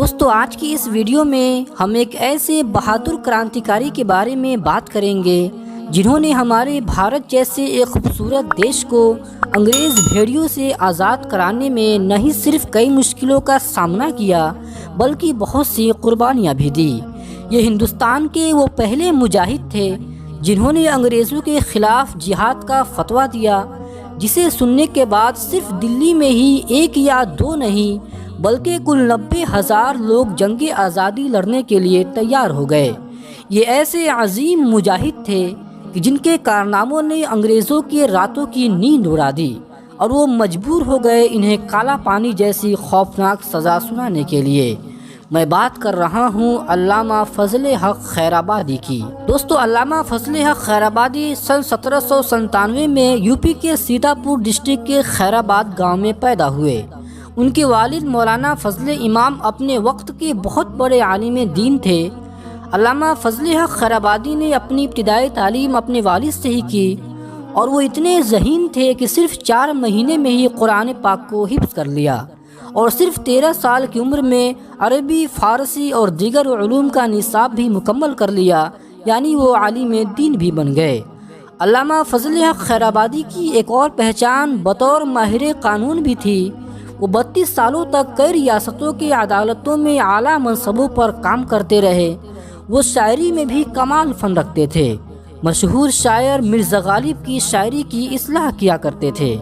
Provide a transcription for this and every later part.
دوستو آج کی اس ویڈیو میں ہم ایک ایسے بہادر کرانتیکاری کے بارے میں بات کریں گے جنہوں نے ہمارے بھارت جیسے ایک خوبصورت دیش کو انگریز بھیڑیوں سے آزاد کرانے میں نہیں صرف کئی مشکلوں کا سامنا کیا بلکہ بہت سی قربانیاں بھی دی۔ یہ ہندوستان کے وہ پہلے مجاہد تھے جنہوں نے انگریزوں کے خلاف جہاد کا فتویٰ دیا، جسے سننے کے بعد صرف دلی میں ہی ایک یا دو نہیں بلکہ کل 90,000 لوگ جنگ آزادی لڑنے کے لیے تیار ہو گئے۔ یہ ایسے عظیم مجاہد تھے کہ جن کے کارناموں نے انگریزوں کی راتوں کی نیند اڑا دی اور وہ مجبور ہو گئے انہیں کالا پانی جیسی خوفناک سزا سنانے کے لیے۔ میں بات کر رہا ہوں علامہ فضل حق خیرآبادی کی۔ دوستو علامہ فضل حق خیرآبادی سن 1797 میں یوپی کے سیتاپور ڈسٹرکٹ کے خیرآباد گاؤں میں پیدا ہوئے۔ ان کے والد مولانا فضل امام اپنے وقت کے بہت بڑے عالم دین تھے۔ علامہ فضل حق خیرآبادی نے اپنی ابتدائی تعلیم اپنے والد سے ہی کی اور وہ اتنے ذہین تھے کہ صرف 4 مہینے میں ہی قرآن پاک کو حفظ کر لیا اور صرف 13 سال کی عمر میں عربی، فارسی اور دیگر علوم کا نصاب بھی مکمل کر لیا، یعنی وہ عالم دین بھی بن گئے۔ علامہ فضل حق خیرآبادی کی ایک اور پہچان بطور ماہر قانون بھی تھی۔ وہ 32 سالوں تک کئی ریاستوں کی عدالتوں میں اعلیٰ منصبوں پر کام کرتے رہے۔ وہ شاعری میں بھی کمال فن رکھتے تھے۔ مشہور شاعر مرزا غالب کی شاعری کی اصلاح کیا کرتے تھے۔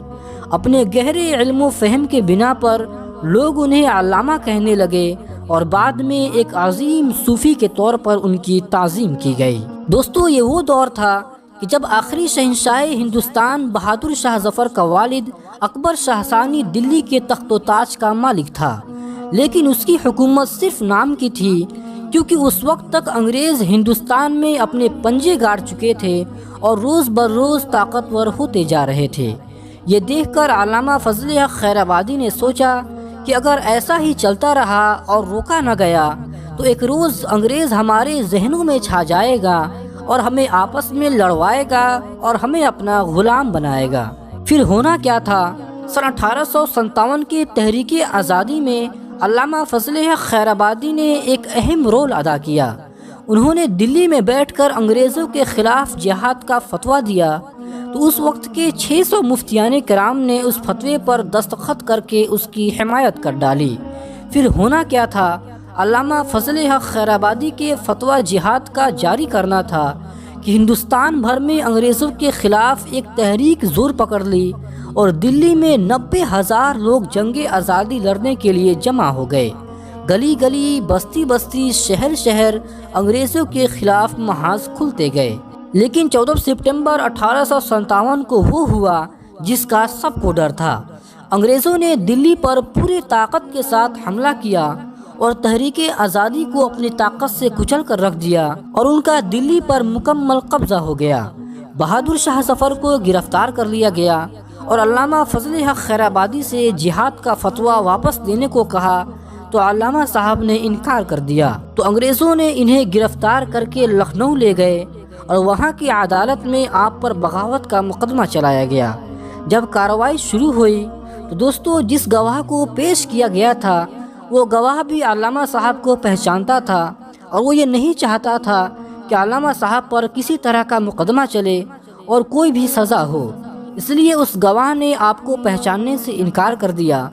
اپنے گہرے علم و فہم کے بنا پر لوگ انہیں علامہ کہنے لگے اور بعد میں ایک عظیم صوفی کے طور پر ان کی تعظیم کی گئی۔ دوستو یہ وہ دور تھا کہ جب آخری شہنشاہ ہندوستان بہادر شاہ ظفر کا والد اکبر شاہ ثانی دلی کے تخت و تاج کا مالک تھا، لیکن اس کی حکومت صرف نام کی تھی، کیونکہ اس وقت تک انگریز ہندوستان میں اپنے پنجے گاڑ چکے تھے اور روز بروز طاقتور ہوتے جا رہے تھے۔ یہ دیکھ کر علامہ فضل حق خیرآبادی نے سوچا کہ اگر ایسا ہی چلتا رہا اور روکا نہ گیا تو ایک روز انگریز ہمارے ذہنوں میں چھا جائے گا اور ہمیں آپس میں لڑوائے گا اور ہمیں اپنا غلام بنائے گا۔ پھر ہونا کیا تھا؟ سن 1857 کی تحریک آزادی میں علامہ فضل حق خیرآبادی نے ایک اہم رول ادا کیا۔ انہوں نے دلی میں بیٹھ کر انگریزوں کے خلاف جہاد کا فتویٰ دیا تو اس وقت کے 600 مفتیان کرام نے اس فتوے پر دستخط کر کے اس کی حمایت کر ڈالی۔ پھر ہونا کیا تھا؟ علامہ فضل حق خیرآبادی کے فتویٰ جہاد کا جاری کرنا تھا کہ ہندوستان بھر میں انگریزوں کے خلاف ایک تحریک زور پکڑ لی اور دلی میں 90,000 لوگ جنگ آزادی لڑنے کے لیے جمع ہو گئے۔ گلی گلی، بستی بستی، شہر شہر انگریزوں کے خلاف محاذ کھلتے گئے۔ لیکن 14 سپٹمبر 1857 کو وہ ہوا جس کا سب کو ڈر تھا۔ انگریزوں نے دلی پر پوری طاقت کے ساتھ حملہ کیا اور تحریک آزادی کو اپنی طاقت سے کچل کر رکھ دیا اور ان کا دلی پر مکمل قبضہ ہو گیا۔ بہادر شاہ ظفر کو گرفتار کر لیا گیا اور علامہ فضل حق خیرآبادی سے جہاد کا فتویٰ واپس دینے کو کہا تو علامہ صاحب نے انکار کر دیا، تو انگریزوں نے انہیں گرفتار کر کے لکھنؤ لے گئے اور وہاں کی عدالت میں آپ پر بغاوت کا مقدمہ چلایا گیا۔ جب کارروائی شروع ہوئی تو دوستو جس گواہ کو پیش کیا گیا تھا وہ گواہ بھی علامہ صاحب کو پہچانتا تھا اور وہ یہ نہیں چاہتا تھا کہ علامہ صاحب پر کسی طرح کا مقدمہ چلے اور کوئی بھی سزا ہو، اس لیے اس گواہ نے آپ کو پہچاننے سے انکار کر دیا۔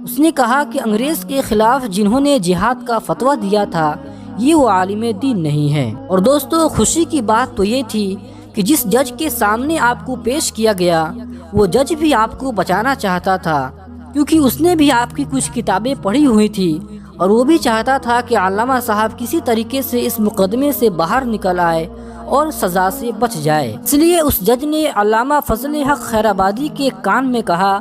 اس نے کہا کہ انگریز کے خلاف جنہوں نے جہاد کا فتویٰ دیا تھا یہ وہ عالم دین نہیں ہے۔ اور دوستو خوشی کی بات تو یہ تھی کہ جس جج کے سامنے آپ کو پیش کیا گیا وہ جج بھی آپ کو بچانا چاہتا تھا، کیونکہ اس نے بھی آپ کی کچھ کتابیں پڑھی ہوئی تھی اور وہ بھی چاہتا تھا کہ علامہ صاحب کسی طریقے سے اس مقدمے سے باہر نکل آئے اور سزا سے بچ جائے۔ اس لیے اس جج نے علامہ فضل حق خیرآبادی کے کان میں کہا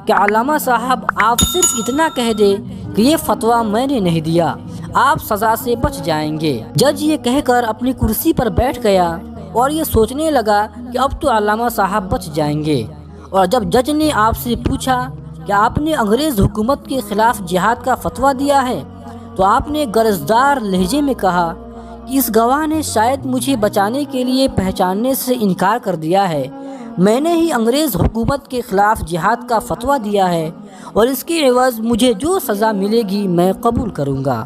کہ علامہ صاحب آپ صرف اتنا کہہ دے کہ یہ فتویٰ میں نے نہیں دیا، آپ سزا سے بچ جائیں گے۔ جج یہ کہہ کر اپنی کرسی پر بیٹھ گیا اور یہ سوچنے لگا کہ اب تو علامہ صاحب بچ جائیں گے۔ اور جب جج نے آپ سے پوچھا کہ آپ نے انگریز حکومت کے خلاف جہاد کا فتویٰ دیا ہے تو آپ نے گرجدار لہجے میں کہا کہ اس گواہ نے شاید مجھے بچانے کے لیے پہچاننے سے انکار کر دیا ہے، میں نے ہی انگریز حکومت کے خلاف جہاد کا فتویٰ دیا ہے اور اس کے عوض مجھے جو سزا ملے گی میں قبول کروں گا۔